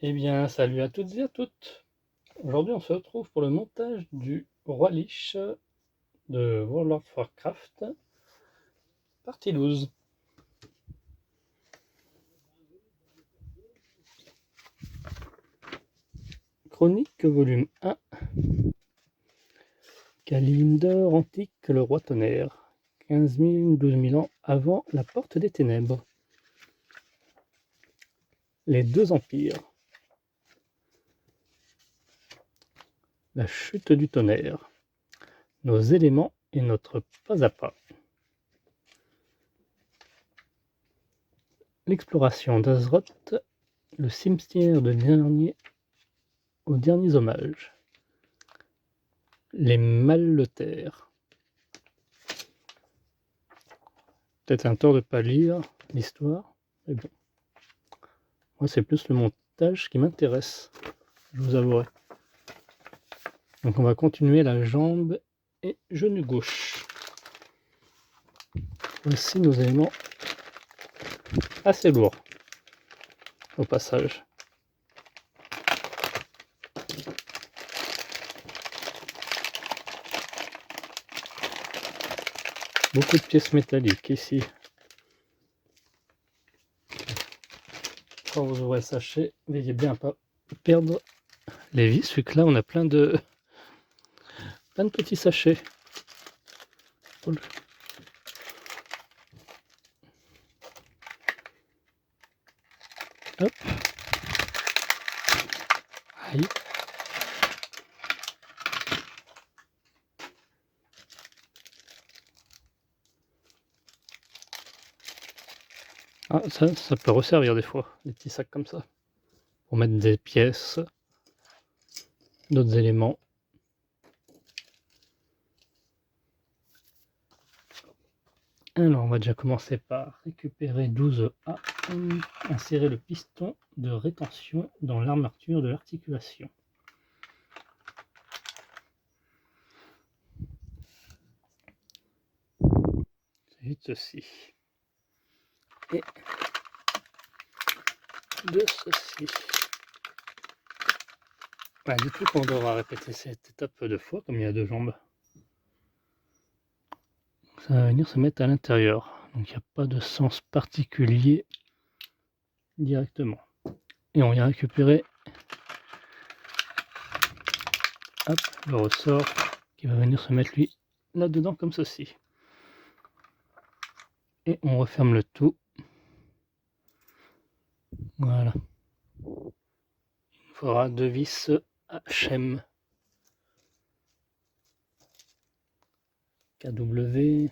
Eh bien, salut à toutes et à toutes. Aujourd'hui, on se retrouve pour le montage du Roi Lich de World of Warcraft, partie 12. Chronique volume 1. Kalimdor antique, le roi tonnerre. 15 000, 12 000 ans avant la porte des ténèbres. Les deux empires. La chute du tonnerre. Nos éléments et notre pas à pas. L'exploration d'Azeroth, le cimetière aux derniers hommages. Les Malleterres. Peut-être un tort de pas lire l'histoire, mais bon. Moi, c'est plus le montage qui m'intéresse, je vous avouerai. Donc on va continuer la jambe et genou gauche. Voici nos éléments assez lourds au passage. Beaucoup de pièces métalliques ici. Quand vous ouvrez le sachet, veillez bien à ne pas perdre les vis, vu que là on a plein de petits sachets. Hop. Aïe. Ah, ça peut resservir des fois, des petits sacs comme ça. Pour mettre des pièces, d'autres éléments. Alors, on va déjà commencer par récupérer 12A, insérer le piston de rétention dans l'armature de l'articulation. C'est juste ceci. Et de ceci. Ouais, du coup, on devra répéter cette étape deux fois, comme il y a deux jambes. Ça va venir se mettre à l'intérieur. Donc, il n'y a pas de sens particulier directement. Et on vient récupérer le ressort qui va venir se mettre lui là-dedans comme ceci. Et on referme le tout. Voilà. Il faudra deux vis HM. KW.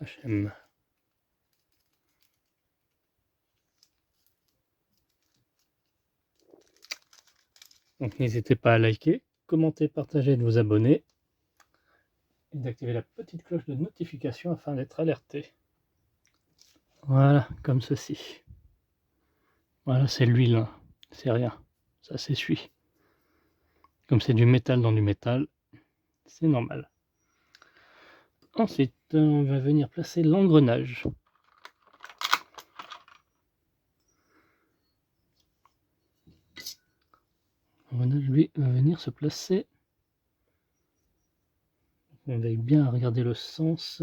HM. Donc n'hésitez pas à liker, commenter, partager, de vous abonner et d'activer la petite cloche de notification afin d'être alerté. Voilà, comme ceci. Voilà, c'est l'huile, hein. C'est rien, ça s'essuie. Comme c'est du métal dans du métal, c'est normal. Ensuite, on va venir placer l'engrenage. L'engrenage, lui, va venir se placer. On veille bien à regarder le sens.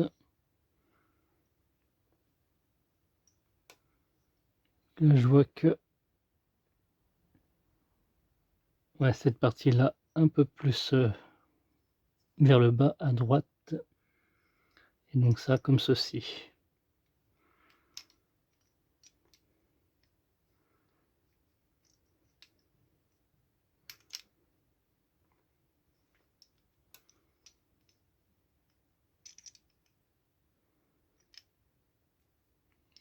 Là, je vois que ouais, cette partie-là, un peu plus vers le bas à droite. Et donc ça, comme ceci.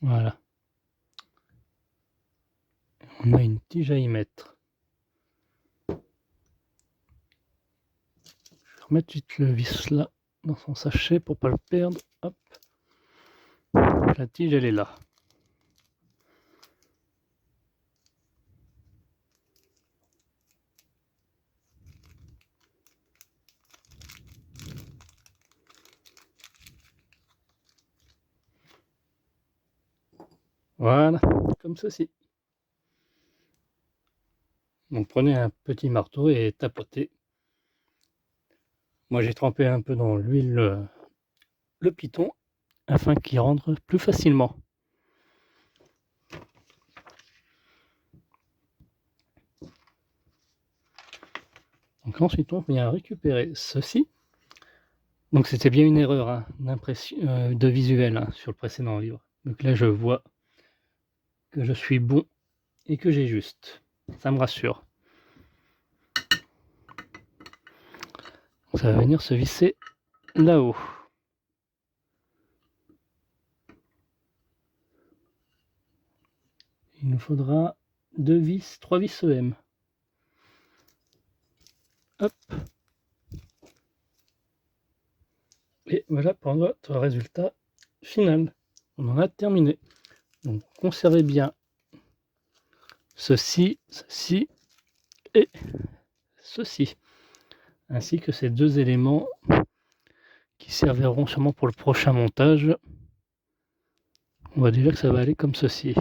Voilà. On a une tige à y mettre. Je vais remettre vite le vis là, dans son sachet pour pas le perdre. Hop. La tige, elle est là. Voilà, comme ceci. Donc prenez un petit marteau et tapotez. Moi j'ai trempé un peu dans l'huile le piton afin qu'il rentre plus facilement. Donc ensuite on vient récupérer ceci. Donc c'était bien une erreur hein, de visuel hein, sur le précédent livre. Donc là je vois que je suis bon et que j'ai juste. Ça me rassure. Ça va venir se visser là-haut. Il nous faudra 3 vis EM. Hop. Et voilà pour notre résultat final. On en a terminé. Donc conservez bien ceci, ceci et ceci. Ainsi que ces deux éléments qui serviront sûrement pour le prochain montage. On voit déjà que ça va aller comme ceci.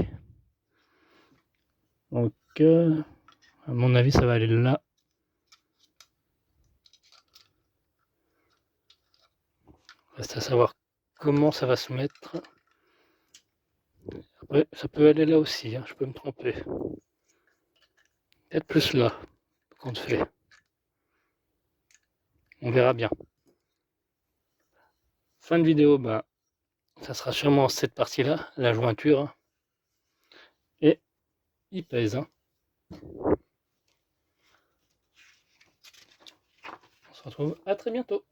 Donc à mon avis ça va aller là. Reste à savoir comment ça va se mettre. Après ça peut aller là aussi, hein, je peux me tromper. Peut-être plus là, qu'on fait. On verra bien. Fin de vidéo, bah, ça sera sûrement cette partie-là, la jointure. Hein. Et il pèse. Hein. On se retrouve à très bientôt.